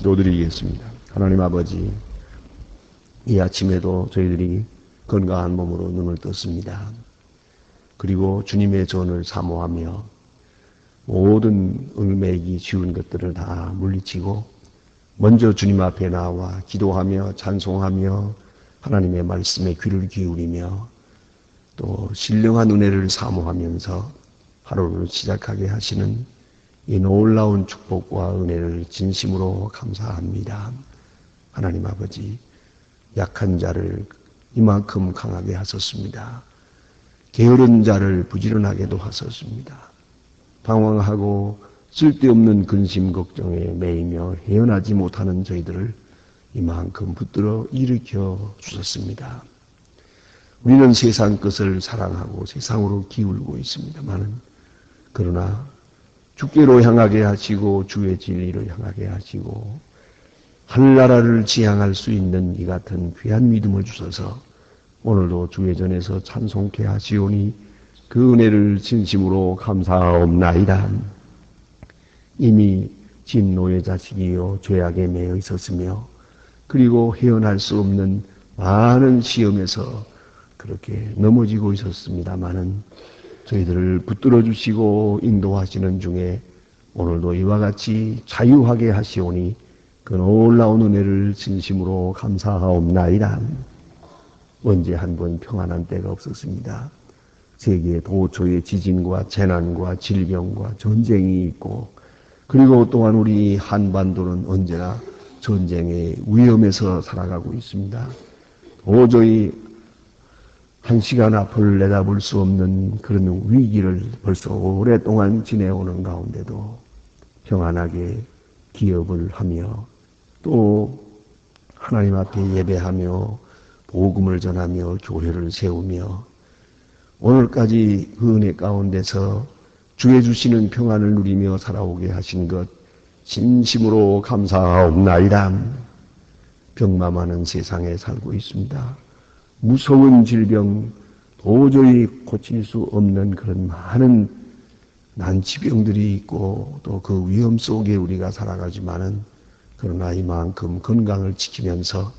기도드리겠습니다. 하나님 아버지, 이 아침에도 저희들이 건강한 몸으로 눈을 떴습니다. 그리고 주님의 전을 사모하며 모든 을매이기 쉬운 것들을 다 물리치고 먼저 주님 앞에 나와 기도하며 찬송하며 하나님의 말씀에 귀를 기울이며 또 신령한 은혜를 사모하면서 하루를 시작하게 하시는 이 놀라운 축복과 은혜를 진심으로 감사합니다. 하나님 아버지, 약한 자를 이만큼 강하게 하셨습니다. 게으른 자를 부지런하게도 하셨습니다. 방황하고 쓸데없는 근심 걱정에 매이며 헤어나지 못하는 저희들을 이만큼 붙들어 일으켜 주셨습니다. 우리는 세상 것을 사랑하고 세상으로 기울고 있습니다만은 그러나 주께로 향하게 하시고 주의 진리로 향하게 하시고 하늘나라를 지향할 수 있는 이 같은 귀한 믿음을 주셔서 오늘도 주의 전에서 찬송케 하시오니 그 은혜를 진심으로 감사하옵나이다. 이미 진노의 자식이요 죄악에 매여 있었으며 그리고 헤어날 수 없는 많은 시험에서 그렇게 넘어지고 있었습니다마는 저희들을 붙들어 주시고 인도하시는 중에 오늘도 이와 같이 자유하게 하시오니 그 놀라운 은혜를 진심으로 감사하옵나이다. 언제 한 번 평안한 때가 없었습니다. 세계 도처에 지진과 재난과 질병과 전쟁이 있고 그리고 또한 우리 한반도는 언제나 전쟁의 위험에서 살아가고 있습니다. 도저히 한 시간 앞을 내다볼 수 없는 그런 위기를 벌써 오랫동안 지내오는 가운데도 평안하게 기업을 하며 또 하나님 앞에 예배하며 복음을 전하며 교회를 세우며 오늘까지 그 은혜 가운데서 주의 주시는 평안을 누리며 살아오게 하신 것 진심으로 감사하옵나이다. 병마많은 세상에 살고 있습니다. 무서운 질병, 도저히 고칠 수 없는 그런 많은 난치병들이 있고 또 그 위험 속에 우리가 살아가지만은 그러나 이만큼 건강을 지키면서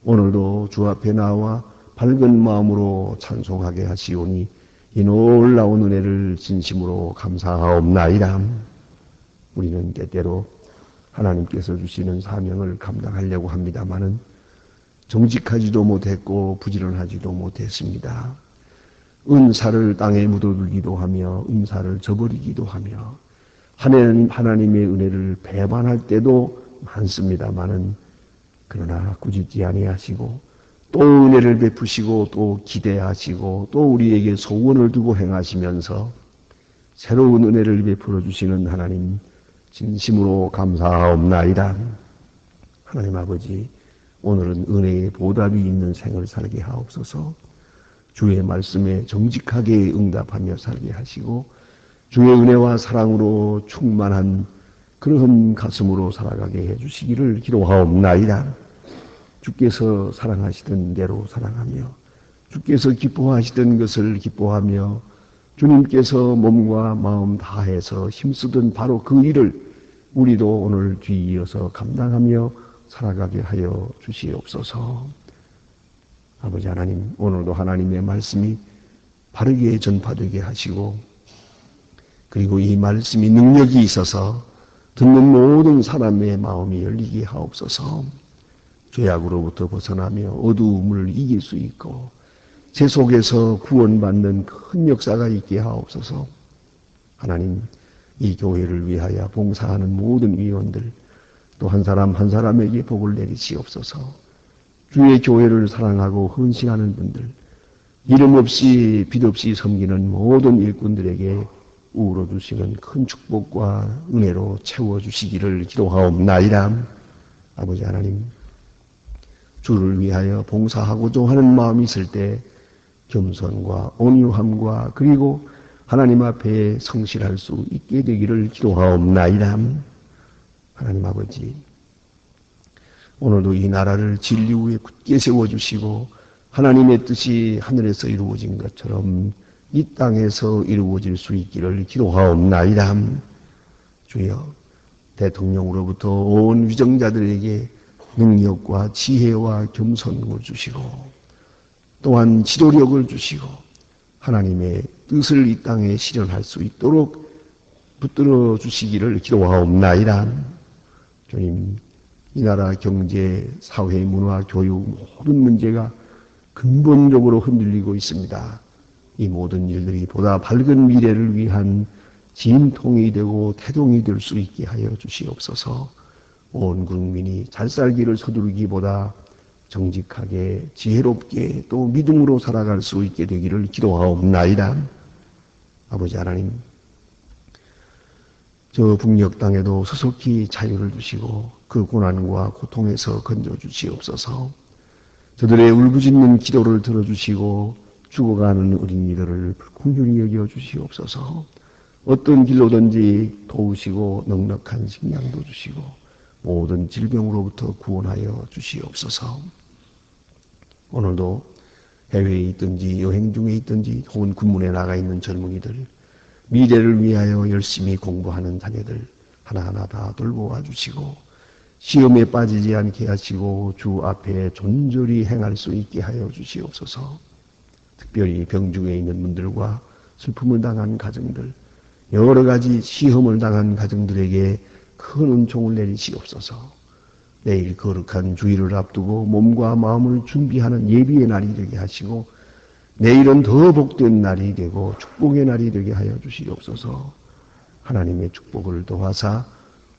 오늘도 주 앞에 나와 밝은 마음으로 찬송하게 하시오니 이 놀라운 은혜를 진심으로 감사하옵나이다. 우리는 때때로 하나님께서 주시는 사명을 감당하려고 합니다마는 정직하지도 못했고 부지런하지도 못했습니다. 은사를 땅에 묻어두기도 하며 은사를 저버리기도 하며 하나님의 은혜를 배반할 때도 많습니다마는 그러나 꾸짖지 아니하시고 또 은혜를 베푸시고 또 기대하시고 또 우리에게 소원을 두고 행하시면서 새로운 은혜를 베풀어 주시는 하나님 진심으로 감사하옵나이다. 하나님 아버지, 오늘은 은혜의 보답이 있는 생을 살게 하옵소서. 주의 말씀에 정직하게 응답하며 살게 하시고 주의 은혜와 사랑으로 충만한 그러한 가슴으로 살아가게 해주시기를 기도하옵나이다. 주께서 사랑하시던 대로 사랑하며 주께서 기뻐하시던 것을 기뻐하며 주님께서 몸과 마음 다해서 힘쓰던 바로 그 일을 우리도 오늘 뒤이어서 감당하며 살아가게 하여 주시옵소서. 아버지 하나님, 오늘도 하나님의 말씀이 바르게 전파되게 하시고 그리고 이 말씀이 능력이 있어서 듣는 모든 사람의 마음이 열리게 하옵소서. 죄악으로부터 벗어나며 어두움을 이길 수 있고 제 속에서 구원받는 큰 역사가 있게 하옵소서. 하나님, 이 교회를 위하여 봉사하는 모든 위원들 또 한 사람 한 사람에게 복을 내리시옵소서. 주의 교회를 사랑하고 헌신하는 분들, 이름 없이 빛 없이 섬기는 모든 일꾼들에게 우러주시는 큰 축복과 은혜로 채워주시기를 기도하옵나이다. 아버지 하나님, 주를 위하여 봉사하고자 하는 마음이 있을 때 겸손과 온유함과 그리고 하나님 앞에 성실할 수 있게 되기를 기도하옵나이다. 하나님 아버지, 오늘도 이 나라를 진리 위에 굳게 세워주시고 하나님의 뜻이 하늘에서 이루어진 것처럼 이 땅에서 이루어질 수 있기를 기도하옵나이다. 주여, 대통령으로부터 온 위정자들에게 능력과 지혜와 겸손을 주시고 또한 지도력을 주시고 하나님의 뜻을 이 땅에 실현할 수 있도록 붙들어 주시기를 기도하옵나이다. 주님, 이 나라 경제, 사회, 문화, 교육 모든 문제가 근본적으로 흔들리고 있습니다. 이 모든 일들이 보다 밝은 미래를 위한 진통이 되고 태동이 될 수 있게 하여 주시옵소서. 온 국민이 잘 살기를 서두르기보다 정직하게 지혜롭게 또 믿음으로 살아갈 수 있게 되기를 기도하옵나이다. 아버지 하나님, 저 북녘 땅에도 소속히 자유를 주시고 그 고난과 고통에서 건져주시옵소서. 저들의 울부짖는 기도를 들어주시고 죽어가는 어린이들을 긍휼히 여겨주시옵소서. 어떤 길로든지 도우시고 넉넉한 식량도 주시고 모든 질병으로부터 구원하여 주시옵소서. 오늘도 해외에 있든지 여행 중에 있든지 혹은 군문에 나가 있는 젊은이들, 미래를 위하여 열심히 공부하는 자녀들 하나하나 다 돌보아 주시고 시험에 빠지지 않게 하시고 주 앞에 존절히 행할 수 있게 하여 주시옵소서. 특별히 병중에 있는 분들과 슬픔을 당한 가정들, 여러 가지 시험을 당한 가정들에게 큰 은총을 내리시옵소서. 내일 거룩한 주일을 앞두고 몸과 마음을 준비하는 예비의 날이 되게 하시고 내일은 더 복된 날이 되고 축복의 날이 되게 하여 주시옵소서. 하나님의 축복을 더하사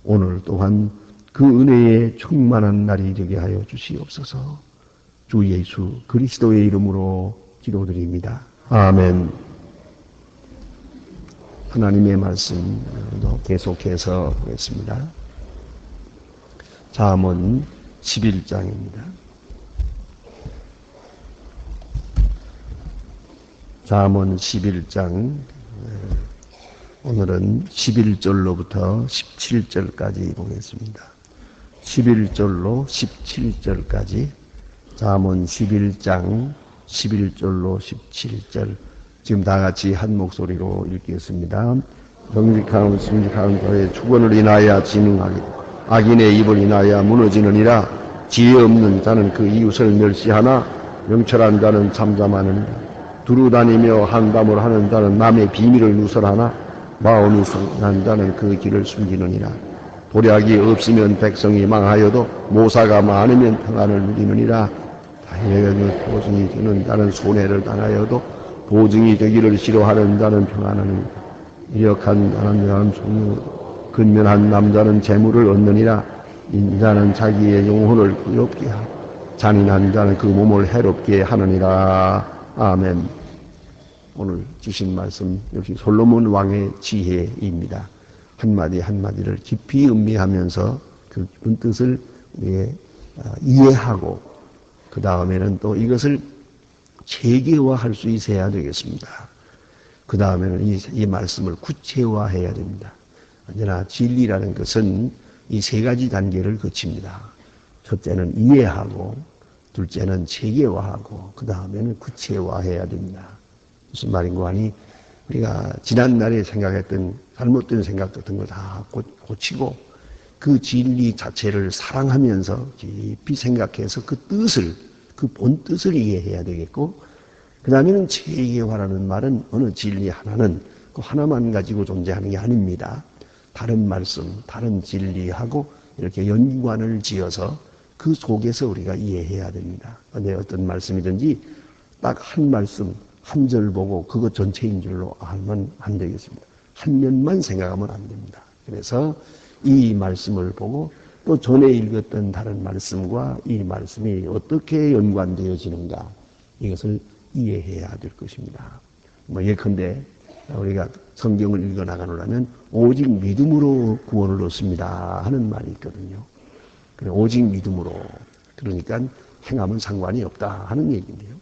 오늘 또한 그 은혜에 충만한 날이 되게 하여 주시옵소서. 주 예수 그리스도의 이름으로 기도드립니다. 아멘. 하나님의 말씀도 계속해서 보겠습니다. 잠언 11장입니다. 잠언 11장, 오늘은 11절로부터 17절까지 보겠습니다. 11절로 17절까지 잠언 11장 11절로 17절 지금 다 같이 한 목소리로 읽겠습니다. 정직함 심직한 자의 주권을 인하여 진흥하게 악인의 입을 인하여 무너지느니라. 지혜 없는 자는 그 이웃을 멸시하나 명철한 자는 잠잠하느니라. 두루다니며 한담을 하는 자는 남의 비밀을 누설하나 마음이 성난 자는 그 길을 숨기느니라. 도략이 없으면 백성이 망하여도 모사가 많으면 평안을 누리느니라. 다행히 보증이 되는 자는 손해를 당하여도 보증이 되기를 싫어하는 자는 평안하느니라. 이력한 자는 종류 근면한 남자는 재물을 얻느니라. 인자는 자기의 영혼을 의롭게 하고 잔인한 자는 그 몸을 해롭게 하느니라. 아멘. 오늘 주신 말씀 역시 솔로몬 왕의 지혜입니다. 한마디 한마디를 깊이 음미하면서 그 뜻을 이해하고 그 다음에는 또 이것을 체계화할 수 있어야 되겠습니다. 그 다음에는 이 말씀을 구체화해야 됩니다. 언제나 진리라는 것은 이 세 가지 단계를 거칩니다. 첫째는 이해하고, 둘째는 체계화하고, 그 다음에는 구체화해야 됩니다. 무슨 말인고 하니 우리가 지난날에 생각했던 잘못된 생각 같은 걸 다 고치고 그 진리 자체를 사랑하면서 깊이 생각해서 그 뜻을, 그 본 뜻을 이해해야 되겠고, 그 다음에는 체계화라는 말은 어느 진리 하나는 그 하나만 가지고 존재하는 게 아닙니다. 다른 말씀, 다른 진리하고 이렇게 연관을 지어서 그 속에서 우리가 이해해야 됩니다. 근데 어떤 말씀이든지 딱 한 말씀, 한 절 보고 그것 전체인 줄로 알면 안 되겠습니다. 한 면만 생각하면 안 됩니다. 그래서 이 말씀을 보고 또 전에 읽었던 다른 말씀과 이 말씀이 어떻게 연관되어지는가 이것을 이해해야 될 것입니다. 예컨대 우리가 성경을 읽어나가려면 오직 믿음으로 구원을 얻습니다 하는 말이 있거든요. 오직 믿음으로, 그러니까 행함은 상관이 없다 하는 얘기인데요.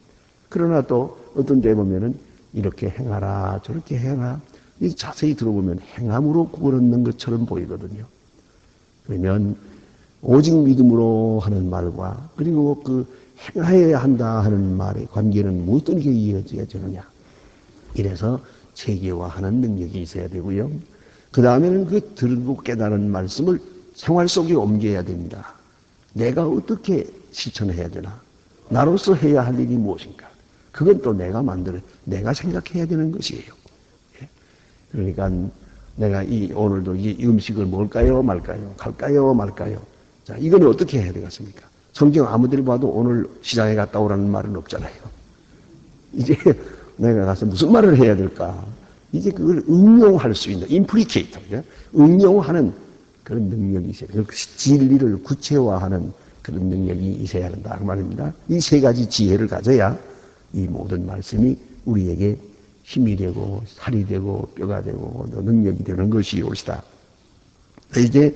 그러나 또 어떤 데 보면은 이렇게 행하라 저렇게 행하라, 자세히 들어보면 행함으로 구원 얻는 것처럼 보이거든요. 그러면 오직 믿음으로 하는 말과 그리고 그 행하여야 한다 하는 말의 관계는 어떤 게 이어져야 되느냐. 이래서 체계화하는 능력이 있어야 되고요. 그 다음에는 그 들고 깨달은 말씀을 생활 속에 옮겨야 됩니다. 내가 어떻게 실천해야 되나? 나로서 해야 할 일이 무엇인가? 그건 또 내가 내가 생각해야 되는 것이에요. 그러니까 내가 오늘도 이 음식을 먹을까요, 말까요? 갈까요, 말까요? 자, 이건 어떻게 해야 되겠습니까? 성경 아무데나 봐도 오늘 시장에 갔다 오라는 말은 없잖아요. 이제 내가 가서 무슨 말을 해야 될까? 이제 그걸 응용할 수 있는, 임플리케이터, 응용하는 그런 능력이 있어요. 그 진리를 구체화하는 그런 능력이 있어야 한다. 그 말입니다. 이 세 가지 지혜를 가져야 이 모든 말씀이 우리에게 힘이 되고, 살이 되고, 뼈가 되고, 능력이 되는 것이 옳시다. 이제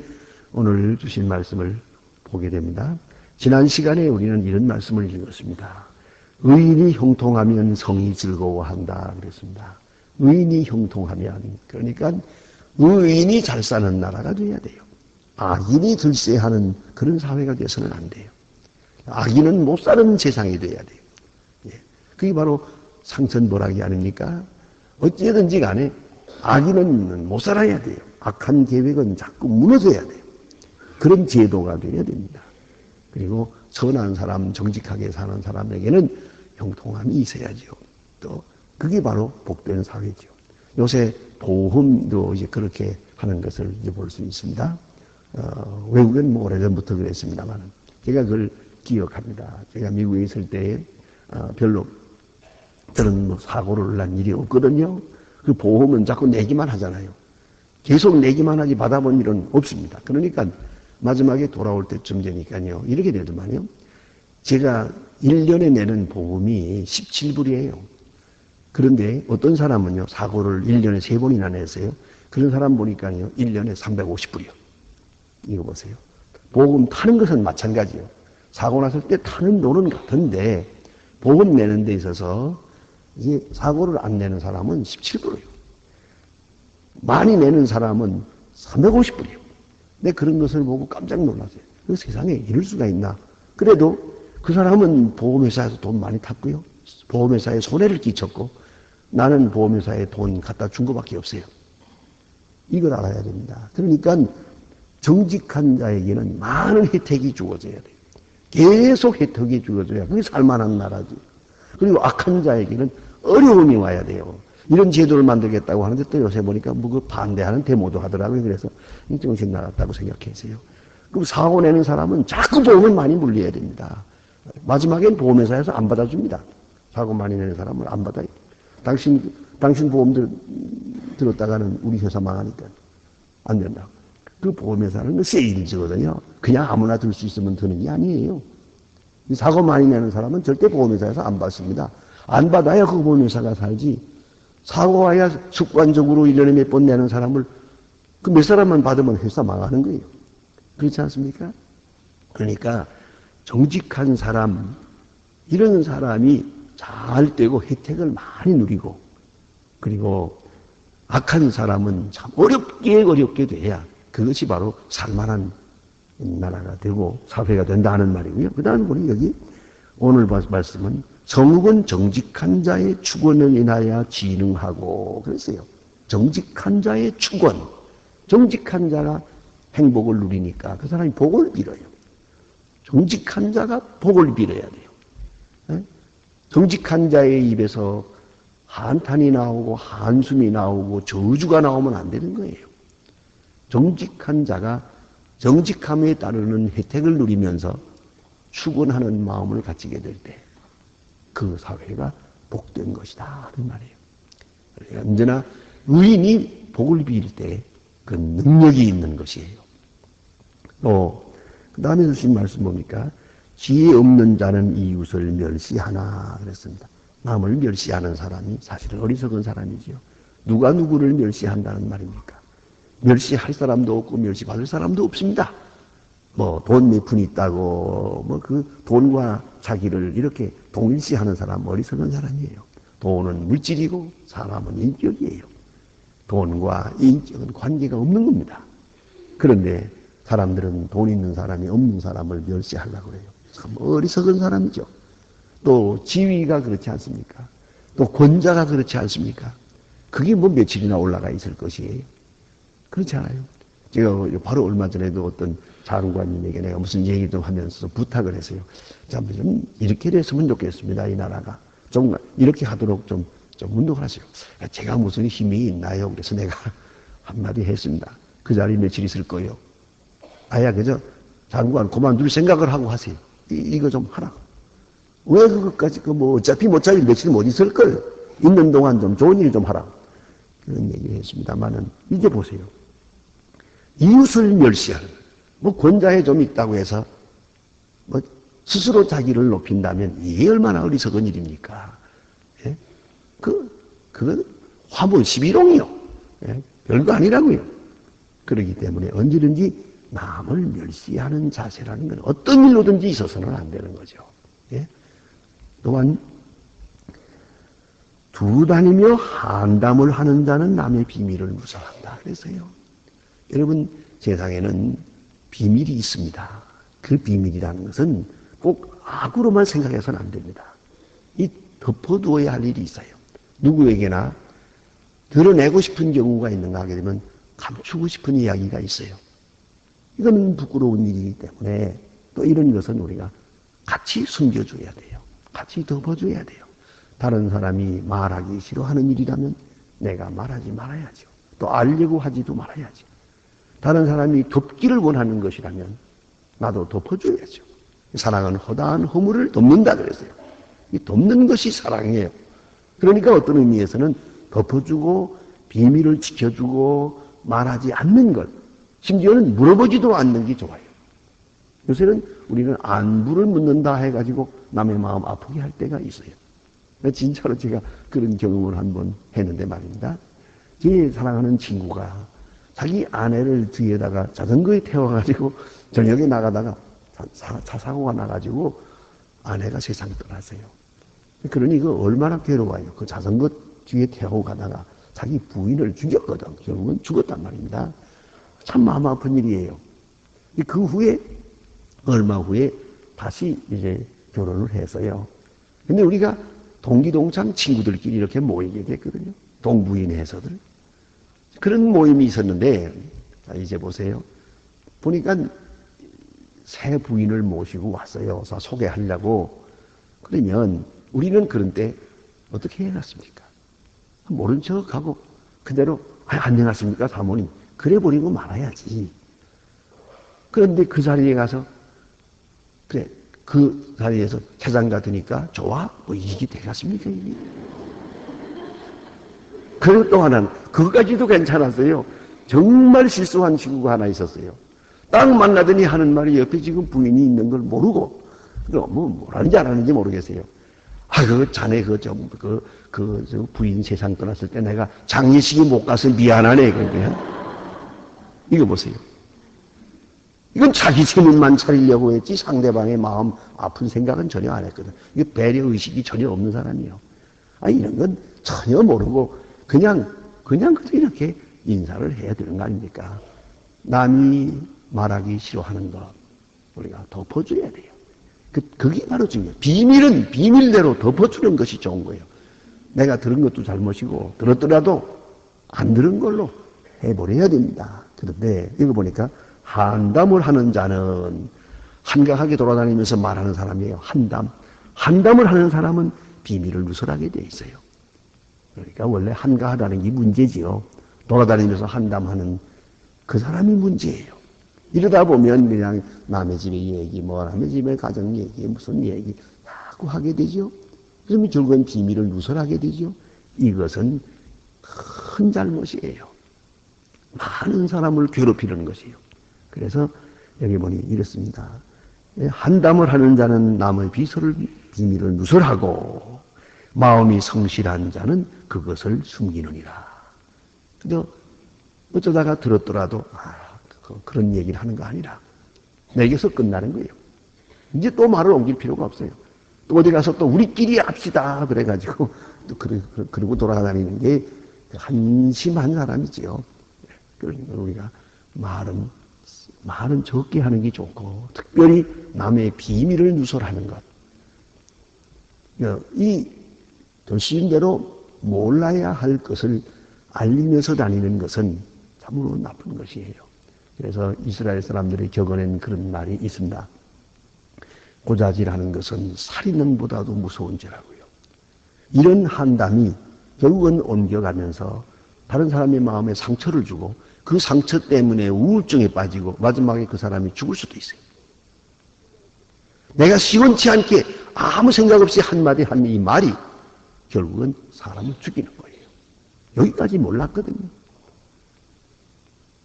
오늘 주신 말씀을 보게 됩니다. 지난 시간에 우리는 이런 말씀을 읽었습니다. 의인이 형통하면 성이 즐거워한다. 그랬습니다. 의인이 형통하면, 그러니까 의인이 잘 사는 나라가 돼야 돼요. 악인이 들세하는 그런 사회가 돼서는 안 돼요. 악인은 못 사는 세상이 돼야 돼요. 그게 바로 상선보락이 아닙니까? 어찌든지 간에 악인은 못 살아야 돼요. 악한 계획은 자꾸 무너져야 돼요. 그런 제도가 되어야 됩니다. 그리고 선한 사람, 정직하게 사는 사람에게는 형통함이 있어야죠. 또 그게 바로 복된 사회죠. 요새 보험도 이제 그렇게 하는 것을 이제 볼 수 있습니다. 외국은 뭐 오래전부터 그랬습니다만 제가 그걸 기억합니다. 제가 미국에 있을 때 별로 저는 뭐 사고를 난 일이 없거든요. 그 보험은 자꾸 내기만 하잖아요. 계속 내기만 하지 받아본 일은 없습니다. 그러니까 마지막에 돌아올 때쯤 되니까요. 이렇게 되더만요. 제가 1년에 내는 보험이 17불이에요. 그런데 어떤 사람은요. 사고를 1년에 3번이나 냈어요. 그런 사람 보니까요. 1년에 350불이요. 이거 보세요. 보험 타는 것은 마찬가지예요. 사고 났을 때 타는 돈은 같은데 보험 내는 데 있어서 이게 사고를 안 내는 사람은 17불이에요. 많이 내는 사람은 350불이에요. 근데 그런 것을 보고 깜짝 놀랐어요. 그 세상에 이럴 수가 있나. 그래도 그 사람은 보험회사에서 돈 많이 탔고요. 보험회사에 손해를 끼쳤고 나는 보험회사에 돈 갖다 준 것밖에 없어요. 이걸 알아야 됩니다. 그러니까 정직한 자에게는 많은 혜택이 주어져야 돼요. 계속 혜택이 주어져야 그게 살만한 나라지. 그리고 악한 자에게는 어려움이 와야 돼요. 이런 제도를 만들겠다고 하는데 또 요새 보니까 뭐 그 반대하는 데모도 하더라고요. 그래서 정신 나갔다고 생각했어요. 그럼 사고 내는 사람은 자꾸 보험을 많이 물려야 됩니다. 마지막엔 보험회사에서 안 받아줍니다. 사고 많이 내는 사람은 안 받아요. 당신 보험 들었다가는 우리 회사 망하니까 안 된다고. 그 보험회사는 세일즈거든요. 그냥 아무나 들 수 있으면 드는 게 아니에요. 사고 많이 내는 사람은 절대 보험회사에서 안 받습니다. 안 받아야 그 보험회사가 살지. 사고 와야 습관적으로 1년에 몇 번 내는 사람을 그 몇 사람만 받으면 회사 망하는 거예요. 그렇지 않습니까? 그러니까 정직한 사람, 이런 사람이 잘 되고 혜택을 많이 누리고, 그리고 악한 사람은 참 어렵게 돼야 그것이 바로 살만한 나라가 되고 사회가 된다는 말이고요. 그 다음에 보니 여기 오늘 말씀은 성읍은 정직한 자의 축원을 인하여 진흥하고 그랬어요. 정직한 자의 축원. 정직한 자가 행복을 누리니까 그 사람이 복을 빌어요. 정직한 자가 복을 빌어야 돼요. 네? 정직한 자의 입에서 한탄이 나오고 한숨이 나오고 저주가 나오면 안 되는 거예요. 정직한 자가 정직함에 따르는 혜택을 누리면서 축원하는 마음을 가지게 될 때 그 사회가 복된 것이다 하는 말이에요. 언제나 의인이 복을 빌 때 그 능력이 있는 것이에요. 또 그 다음에 주신 말씀 뭡니까? 지혜 없는 자는 이웃을 멸시하나 그랬습니다. 남을 멸시하는 사람이 사실은 어리석은 사람이지요. 누가 누구를 멸시한다는 말입니까? 멸시할 사람도 없고 멸시받을 사람도 없습니다. 뭐 돈 몇 푼 있다고 뭐 그 돈과 자기를 이렇게 동일시하는 사람 어리석은 사람이에요. 돈은 물질이고 사람은 인격이에요. 돈과 인격은 관계가 없는 겁니다. 그런데 사람들은 돈 있는 사람이 없는 사람을 멸시하려고 그래요. 참 어리석은 사람이죠. 또 지위가 그렇지 않습니까? 또 권자가 그렇지 않습니까? 그게 뭐 며칠이나 올라가 있을 것이에요. 그렇지 않아요. 제가 바로 얼마 전에도 어떤 장관님에게 내가 무슨 얘기도 하면서 부탁을 했어요. 자, 좀 이렇게 됐으면 좋겠습니다. 이 나라가. 좀 이렇게 하도록 좀 운동을 하세요. 제가 무슨 힘이 있나요? 그래서 내가 한마디 했습니다. 그 자리에 며칠 있을 거예요. 아야, 그저 장관 그만둘 생각을 하고 하세요. 이거 좀 하라. 왜 그것까지, 어차피 못자리 며칠 못 있을 걸. 있는 동안 좀 좋은 일 좀 하라. 그런 얘기를 했습니다만은, 이제 보세요. 이웃을 멸시하는, 권자에 좀 있다고 해서, 스스로 자기를 높인다면, 이게 얼마나 어리석은 일입니까? 예? 그건 화분 11홍이요. 예? 별거 아니라고요. 그렇기 때문에 언제든지 남을 멸시하는 자세라는 건 어떤 일로든지 있어서는 안 되는 거죠. 예? 또한 두루 다니며 한담을 하는 자는 남의 비밀을 무서워한다 그랬어요. 여러분, 세상에는 비밀이 있습니다. 그 비밀이라는 것은 꼭 악으로만 생각해서는 안 됩니다. 이 덮어두어야 할 일이 있어요. 누구에게나 드러내고 싶은 경우가 있는가 하게 되면 감추고 싶은 이야기가 있어요. 이건 부끄러운 일이기 때문에 또 이런 것은 우리가 같이 숨겨줘야 돼요. 같이 덮어줘야 돼요. 다른 사람이 말하기 싫어하는 일이라면 내가 말하지 말아야죠. 또 알려고 하지도 말아야죠. 다른 사람이 덮기를 원하는 것이라면 나도 덮어줘야죠. 사랑은 허다한 허물을 덮는다 그랬어요. 이 덮는 것이 사랑이에요. 그러니까 어떤 의미에서는 덮어주고 비밀을 지켜주고 말하지 않는 것, 심지어는 물어보지도 않는 게 좋아요. 요새는 우리는 안부를 묻는다 해가지고 남의 마음 아프게 할 때가 있어요. 진짜로 제가 그런 경험을 한번 했는데 말입니다. 제 사랑하는 친구가 자기 아내를 뒤에다가 자전거에 태워가지고 저녁에 나가다가 차 사고가 나가지고 아내가 세상 떠났어요. 그러니 그 얼마나 괴로워요. 그 자전거 뒤에 태우고 가다가 자기 부인을 죽였거든. 결국은 죽었단 말입니다. 참 마음 아픈 일이에요. 그 후에 얼마 후에 다시 이제 결혼을 했어요. 근데 우리가 동기동창 친구들끼리 이렇게 모이게 됐거든요. 동부인 해서들. 그런 모임이 있었는데, 자, 이제 보세요. 보니까 새 부인을 모시고 왔어요. 그래서 소개하려고. 그러면 우리는 그런 때 어떻게 해놨습니까? 모른 척하고 그대로 안녕하십니까 사모님. 그래 버리고 말아야지. 그런데 그 자리에 가서 그래 그 자리에서 회장 같으니까 좋아? 이게 되겠습니까 이게? 그리고 또 하나는 그것까지도 괜찮았어요. 정말 실수한 친구가 하나 있었어요. 딱 만나더니 하는 말이 옆에 지금 부인이 있는 걸 모르고 뭐라는지 안 하는지 모르겠어요. 자네 저 부인 세상 떠났을 때 내가 장례식이 못 가서 미안하네. 그러면 이거 보세요. 이건 자기 재능만 차리려고 했지 상대방의 마음 아픈 생각은 전혀 안 했거든. 이게 배려의식이 전혀 없는 사람이에요. 이런 건 전혀 모르고 그냥 이렇게 인사를 해야 되는 거 아닙니까? 남이 말하기 싫어하는 것 우리가 덮어줘야 돼요. 그게 바로 중요해요. 비밀은 비밀대로 덮어주는 것이 좋은 거예요. 내가 들은 것도 잘못이고 들었더라도 안 들은 걸로 해버려야 됩니다. 그런데 이거 보니까 한담을 하는 자는 한가하게 돌아다니면서 말하는 사람이에요. 한담을 하는 사람은 비밀을 누설하게 돼 있어요. 그러니까 원래 한가하다는 게 문제지요. 돌아다니면서 한담하는 그 사람이 문제예요. 이러다 보면 그냥 남의 집의 얘기, 남의 집의 가정 얘기, 무슨 얘기 자꾸 하게 되죠. 그러면 결국은 비밀을 누설하게 되죠. 이것은 큰 잘못이에요. 많은 사람을 괴롭히는 것이에요. 그래서 여기 보니 이렇습니다. 한담을 하는 자는 남의 비밀을 누설하고 마음이 성실한 자는 그것을 숨기느니라. 근데 어쩌다가 들었더라도 그런 얘기를 하는 거 아니라 내게서 끝나는 거예요. 이제 또 말을 옮길 필요가 없어요. 또 어디 가서 또 우리끼리 합시다 그래가지고 또 그러고 돌아다니는 게 한심한 사람이지요. 그러니까 우리가 말은 적게 하는 게 좋고 특별히 남의 비밀을 누설하는 것. 이 돌시인대로 몰라야 할 것을 알리면서 다니는 것은 참으로 나쁜 것이에요. 그래서 이스라엘 사람들이 적어낸 그런 말이 있습니다. 고자질하는 것은 살인보다도 무서운 죄라고요. 이런 한담이 결국은 옮겨가면서 다른 사람의 마음에 상처를 주고 그 상처 때문에 우울증에 빠지고 마지막에 그 사람이 죽을 수도 있어요. 내가 시원치 않게 아무 생각 없이 한마디 한 이 말이 결국은 사람을 죽이는 거예요. 여기까지 몰랐거든요.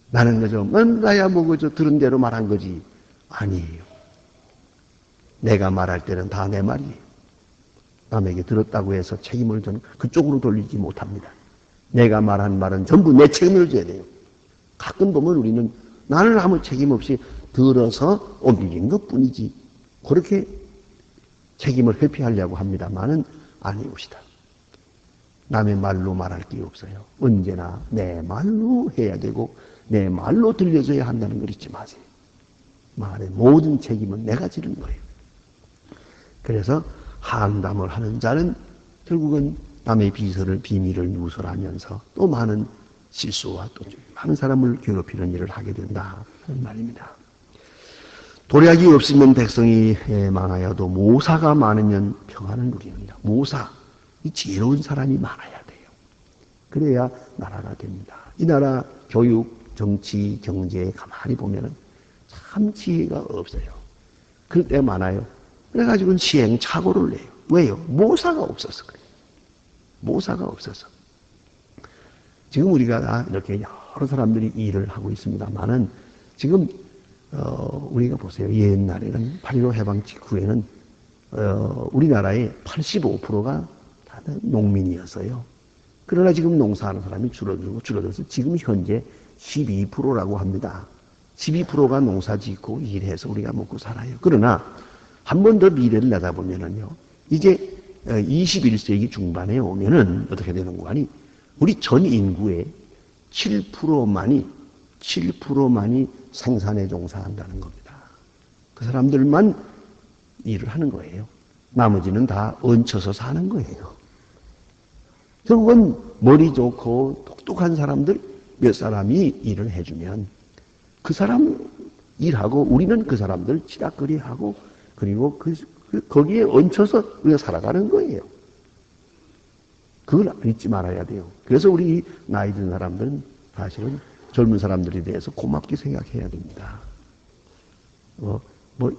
나는 그저 나야 뭐 그저 들은 대로 말한 거지. 아니에요. 내가 말할 때는 다 내 말이에요. 남에게 들었다고 해서 책임을 저는 그쪽으로 돌리지 못합니다. 내가 말한 말은 전부 내 책임을 져야 돼요. 가끔 보면 우리는 나는 아무 책임 없이 들어서 옮긴 것 뿐이지. 그렇게 책임을 회피하려고 합니다만은 아니옵시다. 남의 말로 말할 게 없어요. 언제나 내 말로 해야 되고 내 말로 들려줘야 한다는 걸 잊지 마세요. 말의 모든 책임은 내가 지는 거예요. 그래서 한담을 하는 자는 결국은 남의 비밀을 누설하면서 또 많은 실수와 또 많은 사람을 괴롭히는 일을 하게 된다 하는 말입니다. 도략이 없으면 백성이 망하여도 모사가 많으면 평안을 누립니다. 모사, 이 지혜로운 사람이 많아야 돼요. 그래야 나라가 됩니다. 이 나라 교육, 정치, 경제에 가만히 보면은 참 지혜가 없어요. 그럴 때 많아요. 그래가지고는 시행착오를 내요. 왜요? 모사가 없어서 그래요. 모사가 없어서. 지금 우리가 다 이렇게 여러 사람들이 일을 하고 있습니다만은 지금 우리가 보세요. 옛날에는 8.15 해방 직후에는 우리나라의 85%가 다들 농민이었어요. 그러나 지금 농사하는 사람이 줄어들어서 지금 현재 12%라고 합니다. 12%가 농사 짓고 일해서 우리가 먹고 살아요. 그러나 한 번 더 미래를 내다보면은요, 이제 21세기 중반에 오면은 어떻게 되는 거 아니? 우리 전 인구의 7%만이 생산에 종사한다는 겁니다. 그 사람들만 일을 하는 거예요. 나머지는 다 얹혀서 사는 거예요. 결국은 머리 좋고 똑똑한 사람들 몇 사람이 일을 해주면 그 사람 일하고 우리는 그 사람들 치닥거리하고 그리고 거기에 얹혀서 우리가 살아가는 거예요. 그걸 잊지 말아야 돼요. 그래서 우리 나이 든 사람들은 사실은 젊은 사람들에 대해서 고맙게 생각해야 됩니다.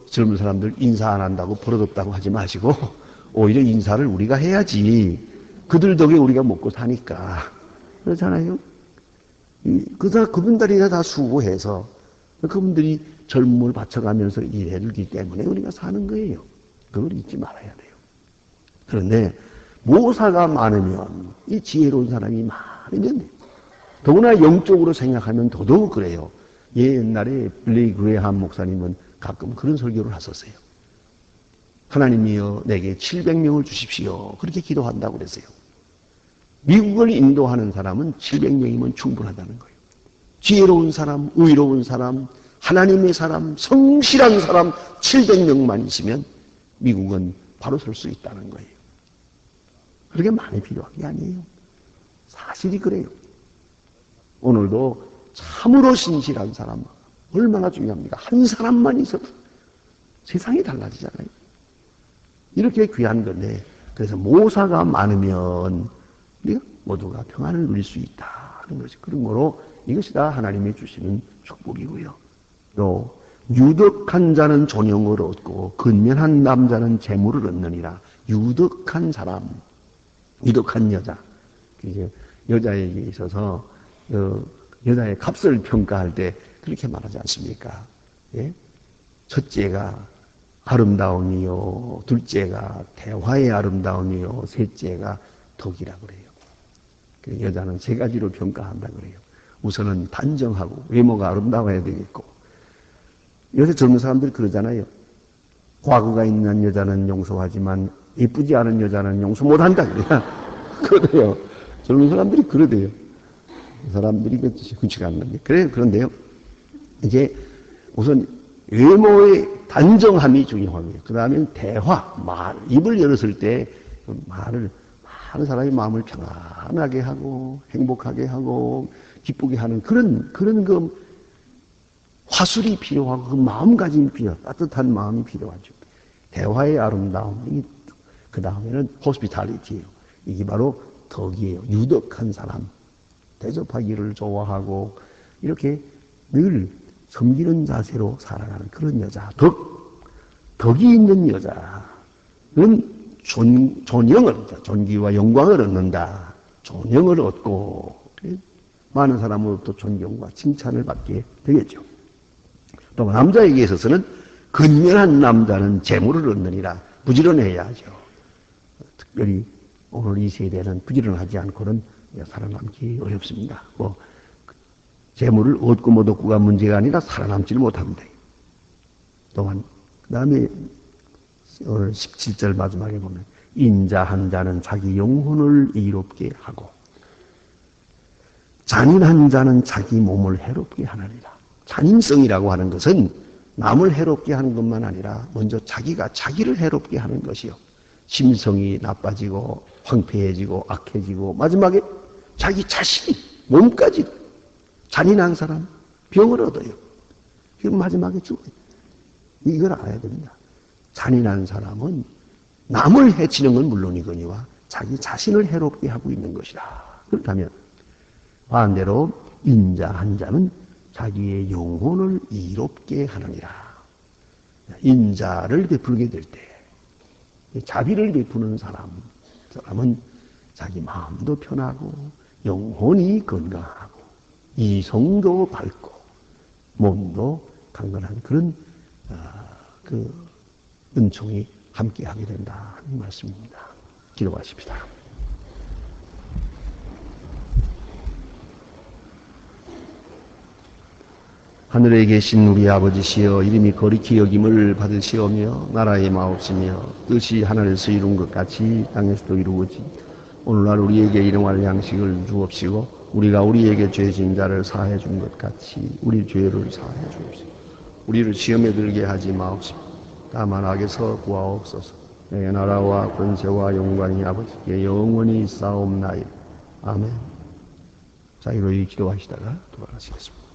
젊은 사람들 인사 안 한다고 버릇없다고 하지 마시고 오히려 인사를 우리가 해야지. 그들 덕에 우리가 먹고 사니까. 그렇잖아요. 그분들이 다 수고해서 그분들이 젊음을 바쳐가면서 일해주기 때문에 우리가 사는 거예요. 그걸 잊지 말아야 돼요. 그런데 모사가 많으면, 이 지혜로운 사람이 많으면, 더구나 영적으로 생각하면 더더욱 그래요. 옛날에 빌리 그레이함 목사님은 가끔 그런 설교를 하셨어요. 하나님이여 내게 700명을 주십시오. 그렇게 기도한다고 그랬어요. 미국을 인도하는 사람은 700명이면 충분하다는 거예요. 지혜로운 사람, 의로운 사람, 하나님의 사람, 성실한 사람 700명만 있으면 미국은 바로 설 수 있다는 거예요. 그렇게 많이 필요한 게 아니에요. 사실이 그래요. 오늘도 참으로 신실한 사람 얼마나 중요합니까? 한 사람만 있어도 세상이 달라지잖아요. 이렇게 귀한 건데, 그래서 모사가 많으면 우리가 모두가 평안을 누릴 수 있다는 것이, 그러므로 이것이 다 하나님이 주시는 축복이고요. 또 유덕한 자는 존영을 얻고 근면한 남자는 재물을 얻느니라. 유덕한 사람, 유덕한 여자. 이제 여자에게 있어서 여자의 값을 평가할 때 그렇게 말하지 않습니까? 예? 첫째가 아름다움이요, 둘째가 대화의 아름다움이요, 셋째가 덕이라 그래요. 그 여자는 세 가지로 평가한다 그래요. 우선은 단정하고 외모가 아름다워야 되겠고, 요새 젊은 사람들이 그러잖아요. 과거가 있는 여자는 용서하지만 예쁘지 않은 여자는 용서 못한다 그래요. 그러대요. 젊은 사람들이 그러대요. 사람들이 그렇지 않는데. 그래요. 그런데요. 이제 우선 외모의 단정함이 중요합니다. 그 다음에 대화, 말, 입을 열었을 때 말을, 많은 사람이 마음을 평안하게 하고 행복하게 하고 기쁘게 하는 그런 그 화술이 필요하고 그 마음가짐이 필요하고 따뜻한 마음이 필요하죠. 대화의 아름다움, 그 다음에는 호스피탈리티예요. 이게 바로 덕이에요. 유덕한 사람, 대접하기를 좋아하고 이렇게 늘 섬기는 자세로 살아가는 그런 여자, 덕이 있는 여자는 존영을, 존귀와 영광을 얻는다. 존영을 얻고 많은 사람으로부터 존경과 칭찬을 받게 되겠죠. 또 남자에게 있어서는 근면한 남자는 재물을 얻느니라. 부지런해야죠. 특별히 오늘 이 세대는 부지런하지 않고는 살아남기 어렵습니다. 재물을 얻고 못 얻고가 문제가 아니라 살아남지를 못합니다. 또한 그 다음에 오늘 17절 마지막에 보면 인자한 자는 자기 영혼을 이롭게 하고 잔인한 자는 자기 몸을 해롭게 하느니라. 잔인성이라고 하는 것은 남을 해롭게 하는 것만 아니라 먼저 자기가 자기를 해롭게 하는 것이요. 심성이 나빠지고 황폐해지고 악해지고 마지막에 자기 자신, 몸까지 잔인한 사람 병을 얻어요. 그럼 마지막에 죽어요. 이걸 알아야 됩니다. 잔인한 사람은 남을 해치는 건 물론이거니와 자기 자신을 해롭게 하고 있는 것이다. 그렇다면 반대로 인자한 자는 자기의 영혼을 이롭게 하느니라. 인자를 베풀게 될 때, 자비를 베푸는 사람은 자기 마음도 편하고 영혼이 건강하고 이성도 밝고 몸도 강건한 그런 그 은총이 함께하게 된다는 말씀입니다. 기도하십시다. 하늘에 계신 우리 아버지시여, 이름이 거룩히 여김을 받으시오며 나라의 마옵시며 뜻이 하늘에서 이룬 것 같이 땅에서도 이루어지. 오늘날 우리에게 일용할 양식을 주옵시고 우리가 우리에게 죄진 자를 사해 준 것 같이 우리 죄를 사해 주옵시고 우리를 시험에 들게 하지 마옵시고 다만 악에서 구하옵소서. 내 나라와 권세와 영광이 아버지께 영원히 있사옵나이다. 아멘. 자, 이러이 기도하시다가 돌아가시겠습니다.